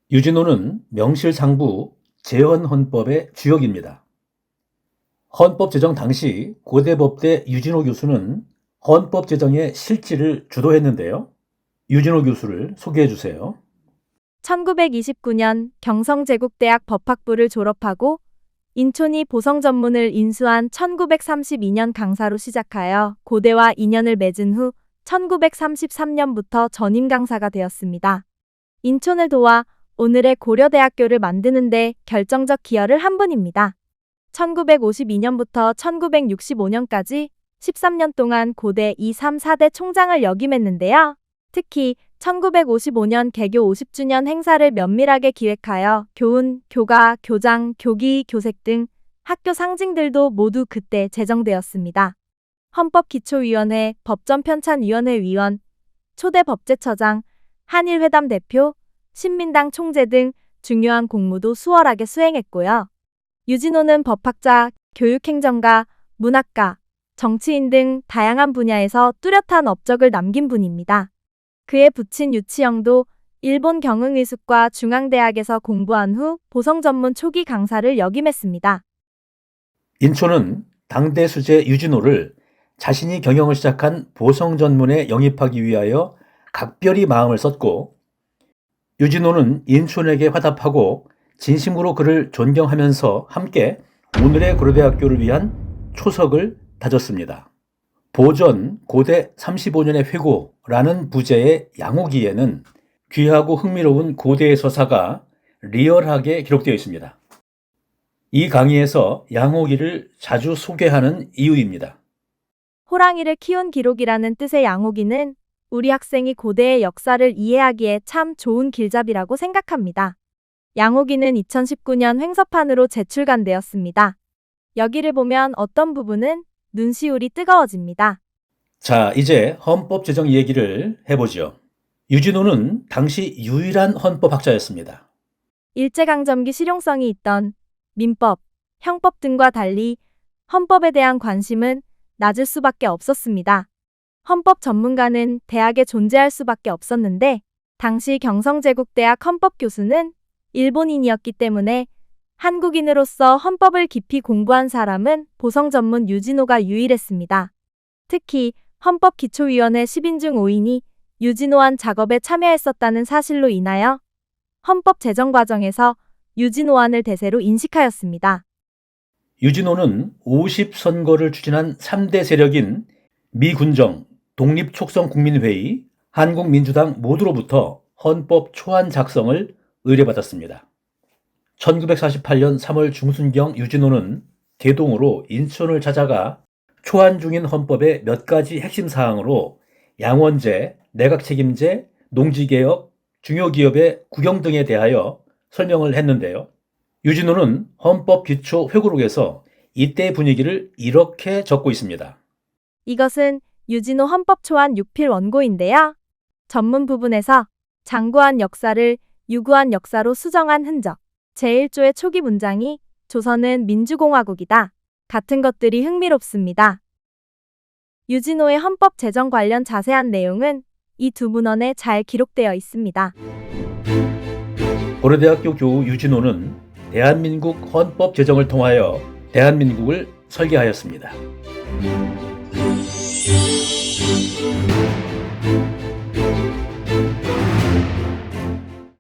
유진호는 명실상부 재헌헌법의 주역입니다. 헌법 제정 당시 고대법대 유진호 교수는 헌법 제정의 실질을 주도했는데요. 유진호 교수를 소개해 주세요. 1929년 경성제국대학 법학부를 졸업하고 인촌이 보성 전문을 인수한 1932년 강사로 시작하여 고대와 인연을 맺은 후 1933년부터 전임 강사가 되었습니다. 인촌을 도와 오늘의 고려대학교를 만드는 데 결정적 기여를 한 분입니다. 1952년부터 1965년까지 13년 동안 고대 2, 3, 4대 총장을 역임했는데요. 특히 1955년 개교 50주년 행사를 면밀하게 기획하여 교훈, 교가, 교장, 교기, 교색 등 학교 상징들도 모두 그때 제정되었습니다. 헌법기초위원회, 법전편찬위원회 위원, 초대 법제처장, 한일회담 대표, 신민당 총재 등 중요한 공무도 수월하게 수행했고요. 유진호는 법학자, 교육행정가, 문학가, 정치인 등 다양한 분야에서 뚜렷한 업적을 남긴 분입니다. 그의 부친 유치영도 일본 경응의숙과 중앙대학에서 공부한 후 보성 전문 초기 강사를 역임했습니다. 인촌은 당대 수재 유진호를 자신이 경영을 시작한 보성 전문에 영입하기 위하여 각별히 마음을 썼고, 유진호는 인촌에게 화답하고 진심으로 그를 존경하면서 함께 오늘의 고려대학교를 위한 초석을 다졌습니다. 보전 고대 35년의 회고라는 부제의 양호기에는 귀하고 흥미로운 고대의 서사가 리얼하게 기록되어 있습니다. 이 강의에서 양호기를 자주 소개하는 이유입니다. 호랑이를 키운 기록이라는 뜻의 양호기는 우리 학생이 고대의 역사를 이해하기에 참 좋은 길잡이라고 생각합니다. 양호기는 2019년 횡서판으로 재출간되었습니다. 여기를 보면 어떤 부분은 눈시울이 뜨거워집니다. 자, 이제 헌법 제정 얘기를 해보죠. 유진호는 당시 유일한 헌법학자였습니다. 일제강점기 실용성이 있던 민법, 형법 등과 달리 헌법에 대한 관심은 낮을 수밖에 없었습니다. 헌법 전문가는 대학에 존재할 수밖에 없었는데 당시 경성제국대학 헌법교수는 일본인이었기 때문에 한국인으로서 헌법을 깊이 공부한 사람은 보성 전문 유진호가 유일했습니다. 특히 헌법기초위원회 10인 중 5인이 유진호안 작업에 참여했었다는 사실로 인하여 헌법 제정 과정에서 유진호안을 대세로 인식하였습니다. 유진호는 50선거를 추진한 3대 세력인 미군정, 독립촉성국민회의, 한국민주당 모두로부터 헌법 초안 작성을 의뢰받았습니다. 1948년 3월 중순경 유진호는 대동으로 인천을 찾아가 초안 중인 헌법의 몇 가지 핵심 사항으로 양원제, 내각책임제, 농지개혁, 중요기업의 국영 등에 대하여 설명을 했는데요. 유진호는 헌법기초 회고록에서 이때 분위기를 이렇게 적고 있습니다. 이것은 유진호 헌법초안 6필 원고인데요. 전문 부분에서 장구한 역사를 유구한 역사로 수정한 흔적, 제1조의 초기 문장이 조선은 민주공화국이다 같은 것들이 흥미롭습니다. 유진호의 헌법 제정 관련 자세한 내용은 이 두 문헌에 잘 기록되어 있습니다. 고려대학교 교우 유진호는 대한민국 헌법 제정을 통하여 대한민국을 설계하였습니다.